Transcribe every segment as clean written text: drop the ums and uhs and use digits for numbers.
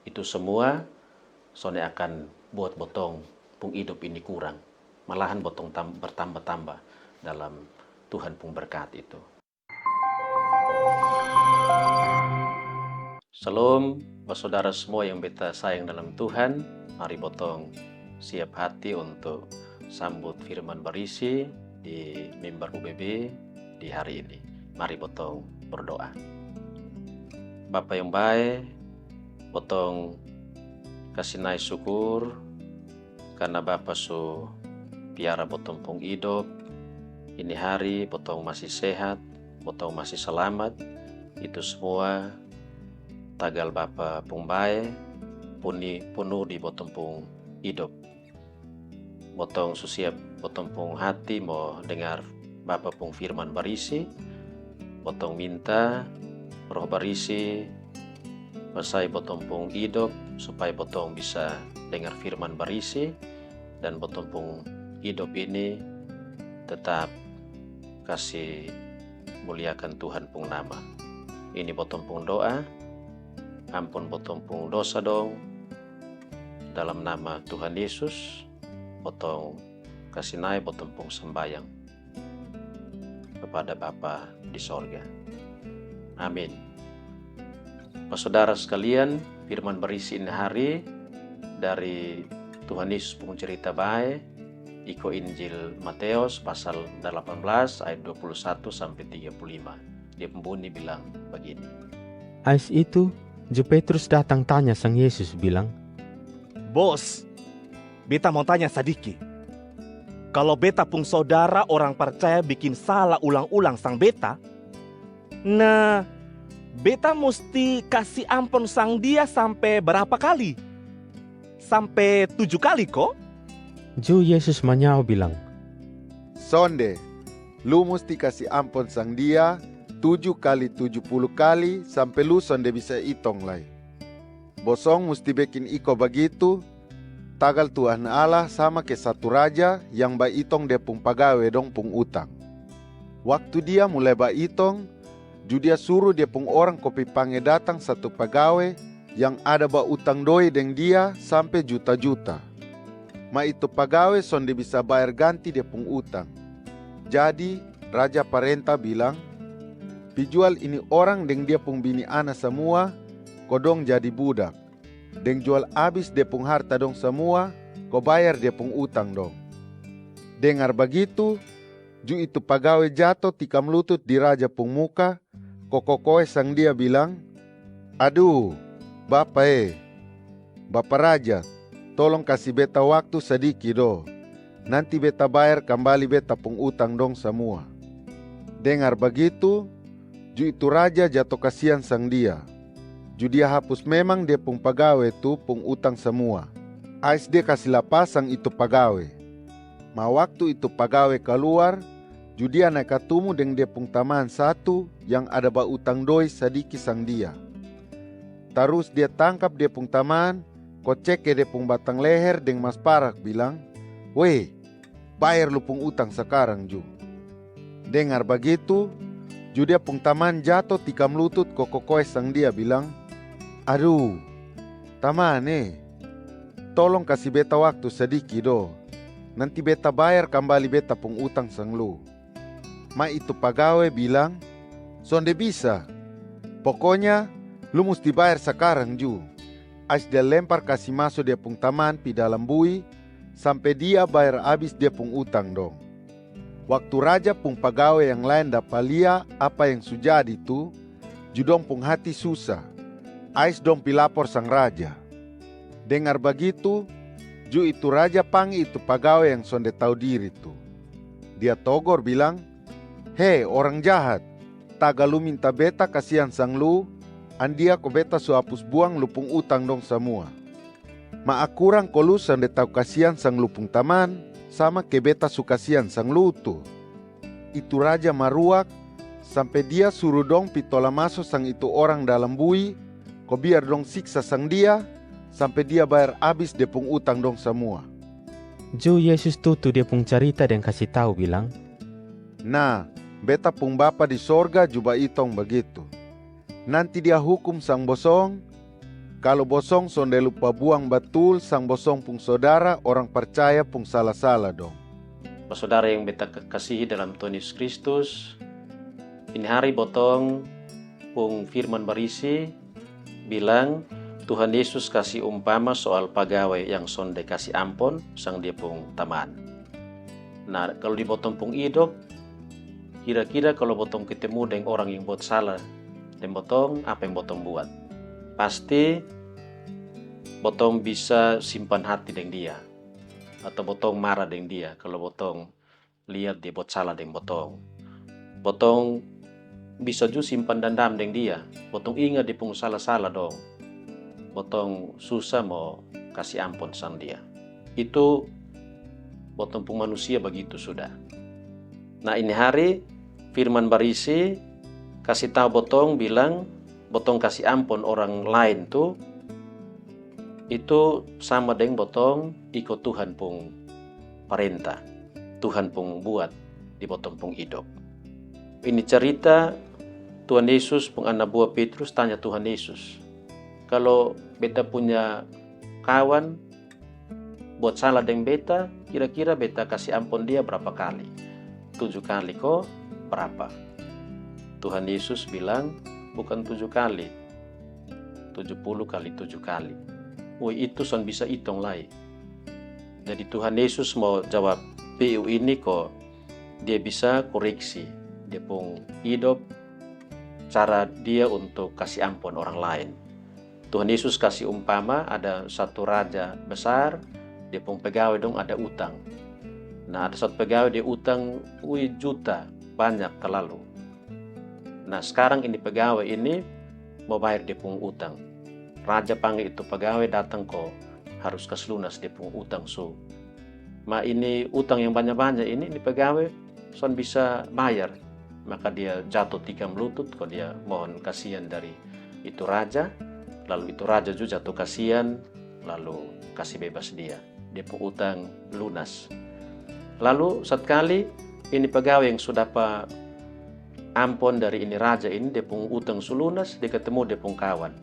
Itu semua Sonde akan buat botong pung hidup ini kurang. Malahan botong bertambah-tambah dalam Tuhan pung berkat itu. Salam, saudara semua yang beta sayang dalam Tuhan. Mari botong siap hati untuk sambut firman berisi di mimbar UBB di hari ini. Mari botong berdoa. Bapa yang baik, botong kasih naik syukur karena Bapa su piara botong pung hidup. Ini hari botong masih sehat, botong masih selamat. Itu semua tagal Bapa pung baik, penuh di botong pung hidup. Botong susiap botong pung hati mau dengar Bapa pung firman berisi. Botong minta roh berisi Pasai botong pung hidup supaya botong bisa dengar firman berisi dan botong pung hidup ini tetap kasih muliakan Tuhan pung nama. Ini botong pung doa, ampun botong pung dosa dong. Dalam nama Tuhan Yesus, botong kasih naik botong pung sembayang kepada Bapa di sorga. Amin. Saudara sekalian, firman berisi ini hari dari Tuhan Yesus pun cerita baik, iko Injil Matius pasal 18 ayat 21 sampai 35. Dia pembunyi bilang begini. Ais itu, Petrus datang tanya sang Yesus bilang, Bos, beta mau tanya sadiki. Kalau beta pung saudara orang percaya bikin salah ulang-ulang sang beta, nah beta mesti kasih ampun sang dia sampai berapa kali? Sampai 7 kali kok? Yesus menyau bilang, Sonde, lu mesti kasih ampun sang dia 7 kali 70 kali sampai lu sonde bisa hitong lagi. Bosong mesti bikin iko begitu, tagal Tuhan Allah sama ke satu raja yang hitong dia pung pagawe dong pung utang. Waktu dia mulai hitong, dia suruh dia pung orang kopi pange datang satu pegawai yang ada utang doi deng dia sampai juta-juta. Ma itu pegawai sonde bisa bayar ganti dia pung utang. Jadi raja parenta bilang, pijual ini orang deng dia pung bini ana semua, kodong jadi budak. Deng jual abis dia pung harta dong semua, ko bayar dia pung utang dong. Dengar begitu, itu pegawai jatuh tikam lutut di raja pung muka. Kokokoe sang dia bilang, aduh, Bapak Raja, tolong kasih beta waktu sedikit do. Nanti beta bayar kembali beta pung utang dong semua. Dengar begitu, itu raja jatuh kasihan sang dia. Dia hapus memang dia pung pegawai tu pung utang semua. Ais dia kasih lapas sang itu pegawai. Ma waktu itu pegawai keluar, dia naik ketemu dengan dia pung taman satu yang ada utang doi sedikit sang dia. Terus dia tangkap dia pung taman, kocek ke dia pung batang leher dengan mas parak bilang, weh, bayar lu pung utang sekarang Ju. Dengar begitu, dia pung taman jatuh tikam lutut kokokoe sang dia bilang, aduh, taman tolong kasih beta waktu sedikit do. Nanti beta bayar kembali beta pung utang sang lu. Ma itu pegawai bilang, sonde bisa. Pokoknya, lu mesti bayar sekarang Ju. Ais dia lempar kasih masuk dia pung taman pi dalam bui, sampai dia bayar habis dia pung utang dong. Waktu raja pung pegawai yang lain dapat lihat apa yang sujadi itu, judong pung hati susah. Ais dong pi lapor sang raja. Dengar begitu, itu raja panggil itu pegawai yang sonde tahu diri tu. Dia togor bilang, hei orang jahat, taga lu minta beta kasihan sang lu, andia ko beta su hapus buang lupung utang dong semua. Ma akurang ko lu sande tau kasihan sang lupung taman, sama ke beta su kasihan sang lu tu. Itu raja maruak, sampai dia suruh dong pitola masuk sang itu orang dalam bui, ko biar dong siksa sang dia, sampai dia bayar habis dia pung utang dong semua. Yesus tutu dia pung cerita dan kasih tahu bilang, nah, beta pung Bapa di sorga juba itong begitu. Nanti dia hukum sang bosong, Kalau bosong sonde lupa buang betul sang bosong pung saudara orang percaya pung salah-salah dong. Saudara yang beta kasihi dalam Tuhan Yesus Kristus, ini hari botong pung firman berisi bilang Tuhan Yesus kasih umpama soal pegawai yang sonde kasih ampon sang dia pung teman. Nah, kalau di botong pung hidup, kira-kira kalau botong ketemu dengan orang yang buat salah, dan botong apa yang botong buat? Pasti botong bisa simpan hati dengan dia, atau botong marah dengan dia kalau botong lihat dia buat salah dengan botong. Botong bisa juga simpan dendam dengan dia, botong ingat dia pun salah-salah dong. Botong susah mau kasih ampun sang dia. Itu botong pun manusia begitu sudah. Nah, ini hari firman berisi kasih tahu botong bilang botong kasih ampun orang lain tuh itu sama dengan botong ikut Tuhan pun perintah, Tuhan pun buat di botong pun hidup. Ini cerita Tuhan Yesus pun anak buah Petrus tanya Tuhan Yesus, kalau beta punya kawan buat salah dengan beta, kira-kira beta kasih ampun dia berapa kali? 7 kali kok berapa? Tuhan Yesus bilang bukan 7 kali, 70 kali 7 kali. Woi, itu son bisa hitung lagi. Jadi Tuhan Yesus mau jawab PU ini kok dia bisa koreksi dia pun hidup, cara dia untuk kasih ampun orang lain. Tuhan Yesus kasih umpama ada satu raja besar, dia pun pegawai dong ada utang. Nah, ada satu pegawai dia utang juta, banyak terlalu. Nah, sekarang ini pegawai ini mau bayar dia pun utang. Raja panggil itu pegawai datang kok harus kasih lunas dia pun utang so. Ma ini utang yang banyak-banyak ini pegawai son bisa bayar. Maka dia jatuh 3 melutut kok dia mohon kasihan dari itu raja. Lalu itu raja juga jatuh kasihan lalu kasih bebas dia. Dia pun utang lunas. Lalu sekali ini pegawai yang sudah ampun dari ini raja ini dia pun utang sulunas, dia ketemu dia pun kawan.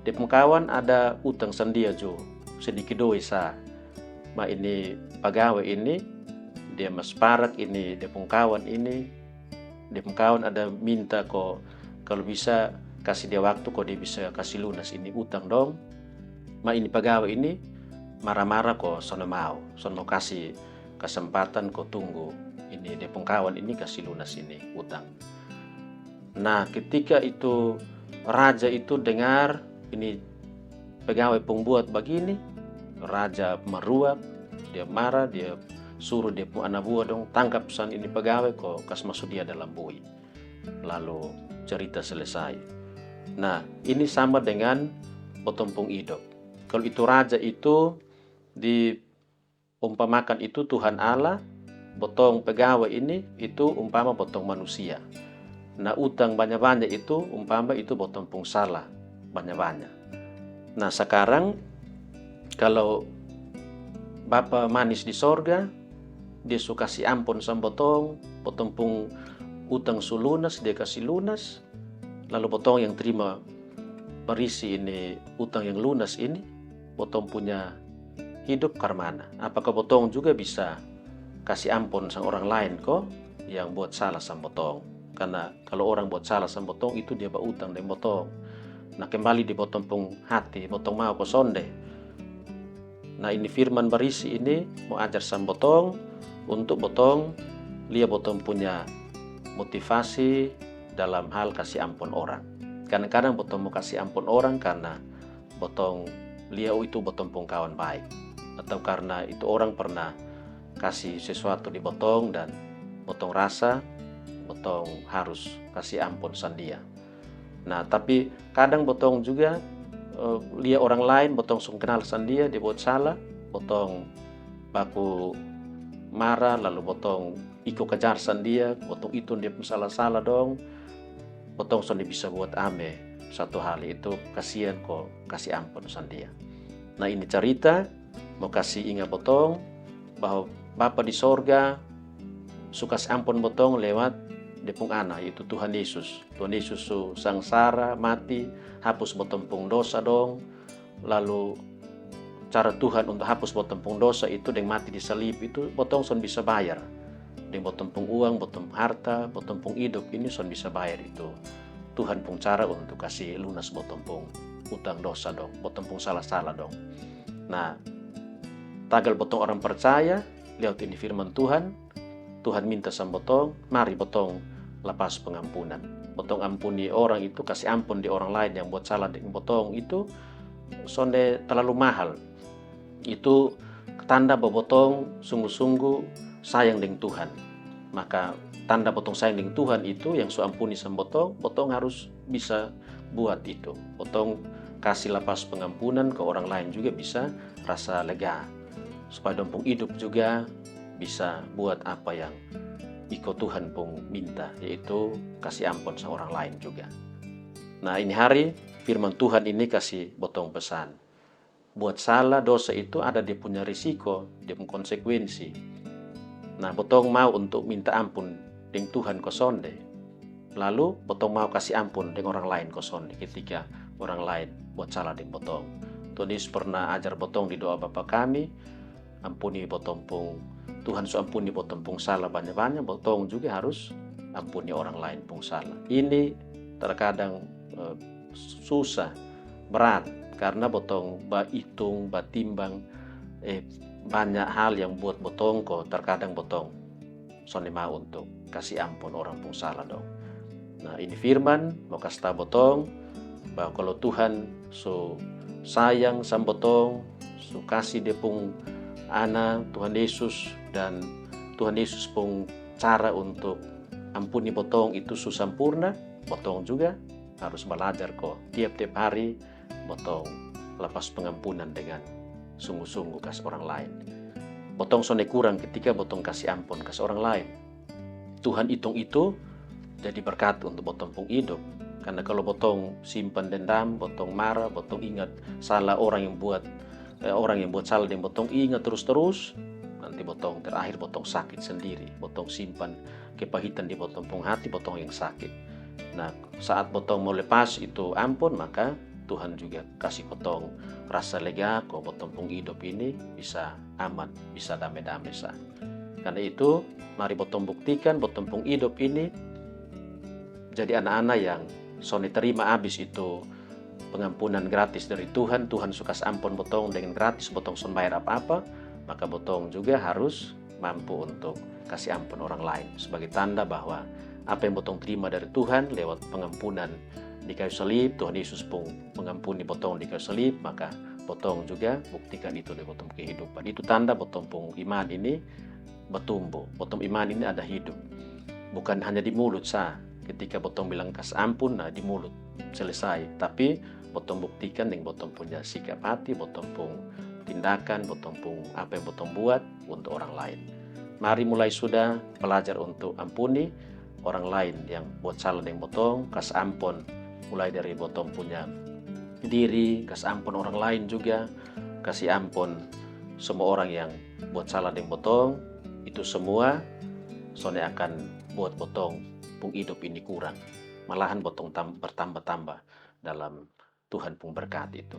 Dia pun kawan ada utang sendia jo sedikit dosa. Ma ini pegawai ini dia mas parak ini dia pun kawan ini, dia pun kawan ada minta kok kalau bisa kasih dia waktu kok dia bisa kasih lunas ini utang dong. Ma ini pegawai ini marah-marah kok sono mau kasih kesempatan kok tunggu ini dia pun kawan ini kasih lunas ini utang. Nah, ketika itu raja itu dengar ini pegawai pembuat begini, raja meruap, dia marah, dia suruh dia pun anak buah dong tangkap pesan ini pegawai kok kasih masuk dia dalam bui. Lalu cerita selesai. Nah, ini sama dengan botong pung hidup. Kalau itu raja itu diumpamakan itu Tuhan Allah, botong pegawai ini itu umpama botong manusia. Nah, utang banyak-banyak itu umpama itu botong pung salah banyak-banyak. Nah, sekarang kalau Bapa manis di sorga, dia suka kasih ampun sama botong pung utang sulunas dia kasih lunas. Lalu botong yang terima berisi ini utang yang lunas ini, botong punya hidup karmana. Apakah botong juga bisa kasih ampun sama orang lain kok yang buat salah sama botong? Karena kalau orang buat salah sama botong itu dia berutang dengan botong. Nah, kembali di botong pung hati, botong mau ke sonde. Nah, ini firman berisi ini mau ajar sama botong untuk botong lihat botong punya motivasi dalam hal kasih ampun orang. Kadang-kadang botong mau kasih ampun orang karena botong lihat itu botong pung kawan baik, atau karena itu orang pernah kasih sesuatu di botong dan botong rasa botong harus kasih ampun sandia. Nah, tapi kadang botong juga lihat orang lain botong sung kenal sandia dia buat salah, botong baku marah lalu botong ikut kejar sandia, botong itu dia pun salah-salah dong. Botong son bisa buat ame satu hal itu kasihan kok kasih ampun sandia. Nah, ini cerita mau kasih ingat botong bahwa Bapa di sorga suka ampun botong lewat depung anak yaitu Tuhan Yesus. Tuhan Yesus sangsara mati hapus botong pung dosa dong. lalu cara Tuhan untuk hapus botong pung dosa itu dengan mati di salib itu botong son bisa bayar. Dengan botong pung uang, botong harta, botong pung hidup ini son bisa bayar itu. Tuhan pung cara untuk kasih lunas botong pung utang dosa dong, botong pung salah-salah dong. Nah, tagal botong orang percaya, lihat ini firman Tuhan, Tuhan minta sama botong, mari botong lepas pengampunan. Botong ampuni orang itu, kasih ampun di orang lain yang buat salah dengan botong itu, sonde terlalu mahal. Itu tanda bahwa botong sungguh-sungguh sayang dengan Tuhan. Maka tanda botong sayang dengan Tuhan itu yang su ampuni sama botong harus bisa buat itu. Botong kasih lepas pengampunan ke orang lain juga bisa rasa lega. Supaya dong pung hidup juga bisa buat apa yang ikut Tuhan pun minta, yaitu kasih ampun sama orang lain juga. Nah, ini hari firman Tuhan ini kasih botong pesan. Buat salah dosa itu ada dia punya risiko, dia punya konsekuensi. Nah, botong mau untuk minta ampun dengan Tuhan kosonde. Lalu botong mau kasih ampun dengan orang lain kosonde ketika orang lain buat salah dengan botong. Tuhan Yesus pernah ajar botong di doa Bapa kami, ampuni botong pung, Tuhan su ampuni botong pung salah banyak-banyak, botong juga harus ampuni orang lain pung salah. Ini terkadang susah, berat, karena botong hitung, timbang banyak hal yang buat botong kok terkadang botong sone mau untuk kasih ampun orang pung salah dong. Nah, ini firman mau kasih tahu botong bahwa kalau Tuhan su sayang sama botong, su kasih dia pung anak Tuhan Yesus, dan Tuhan Yesus pun cara untuk ampuni botong itu sempurna. Botong juga harus belajar kok tiap-tiap hari botong lepas pengampunan dengan sungguh-sungguh kasih orang lain. Botong sonde kurang ketika botong kasih ampun kasih orang lain. Tuhan hitung itu jadi berkat untuk botong pun hidup. Karena kalau botong simpan dendam, botong marah, botong ingat salah orang yang buat salah dan botong ingat terus-terus, nanti botong terakhir botong sakit sendiri. Botong simpan kepahitan di botong pung hati, botong yang sakit. Nah, saat botong mau lepas itu ampun, maka Tuhan juga kasih botong rasa lega kok botong pung hidup ini bisa aman, bisa damai-damai sah. Karena itu mari botong buktikan botong pung hidup ini jadi anak-anak yang soni terima habis itu pengampunan gratis dari Tuhan. Tuhan suka ampun botong dengan gratis, botong son bayar apa-apa, maka botong juga harus mampu untuk kasih ampun orang lain sebagai tanda bahwa apa yang botong terima dari Tuhan lewat pengampunan di kayu salib, Tuhan Yesus pun mengampuni botong di kayu salib, maka botong juga buktikan itu di botong kehidupan. Itu tanda botong pun iman ini bertumbuh. Botong iman ini ada hidup, bukan hanya di mulut sah. Ketika botong bilang kasih ampun, nah di mulut selesai. Tapi botong buktikan dengan botong punya sikap hati, botong pun tindakan, botong pun apa yang botong buat untuk orang lain. Mari mulai sudah belajar untuk ampuni orang lain yang buat salah dengan botong, kasih ampun. Mulai dari botong punya diri, kasih ampun orang lain juga, kasih ampun semua orang yang buat salah dengan botong. Itu semua soalnya akan buat botong pung hidup ini kurang, malahan botong bertambah-tambah dalam Tuhan pung berkat itu.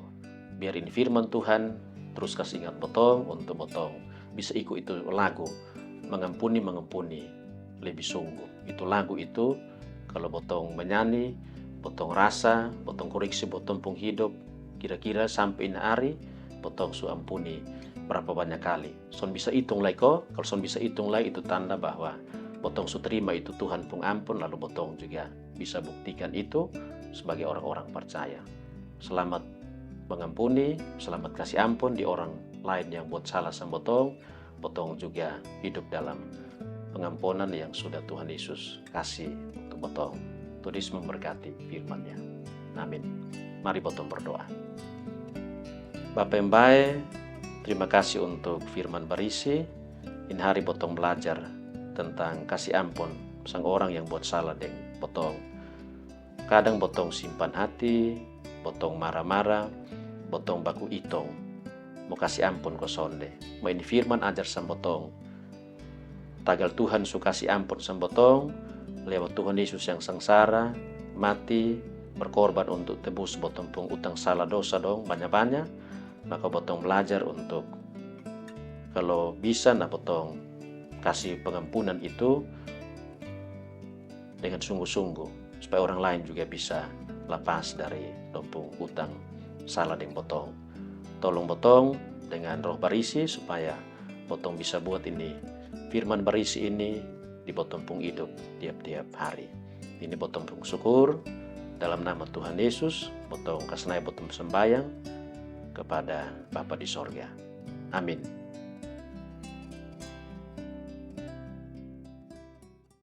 Biar ini firman Tuhan terus kasih ingat botong untuk botong bisa ikut itu lagu mengampuni lebih sungguh. Itu lagu itu kalau botong menyanyi, botong rasa, botong koreksi botong pung hidup, kira-kira sampai ini hari botong su ampuni berapa banyak kali. Son bisa hitung lagi kok. Kalau son bisa hitung lagi itu tanda bahwa botong su terima itu Tuhan pun ampun, lalu botong juga bisa buktikan itu sebagai orang-orang percaya. Selamat mengampuni, selamat kasih ampun di orang lain yang buat salah sama botong. Botong juga hidup dalam pengampunan yang sudah Tuhan Yesus kasih untuk botong. Tuhan Yesus memberkati firman-Nya. Amin. Mari botong berdoa. Bapa yang baik, terima kasih untuk firman berisi. Ini hari botong belajar tentang kasih ampun sang orang yang buat salah dengan botong. Kadang botong simpan hati, botong marah-marah, botong baku itong. Mau kasih ampun ko sonde. Mau ini firman ajar sang botong. Tagal Tuhan su kasih ampun sang botong, lewat Tuhan Yesus yang sengsara, mati, berkorban untuk tebus botong pung utang salah dosa dong banyak-banyak, maka botong belajar untuk kalau bisa nah botong kasih pengampunan itu dengan sungguh-sungguh supaya orang lain juga bisa lepas dari dompung utang salah dengan botong. Tolong botong dengan roh barisi supaya botong bisa buat ini firman barisi ini di botong pung hidup tiap-tiap hari. Ini botong pung syukur dalam nama Tuhan Yesus, botong kasnai botong sembayang kepada Bapa di sorga. Amin.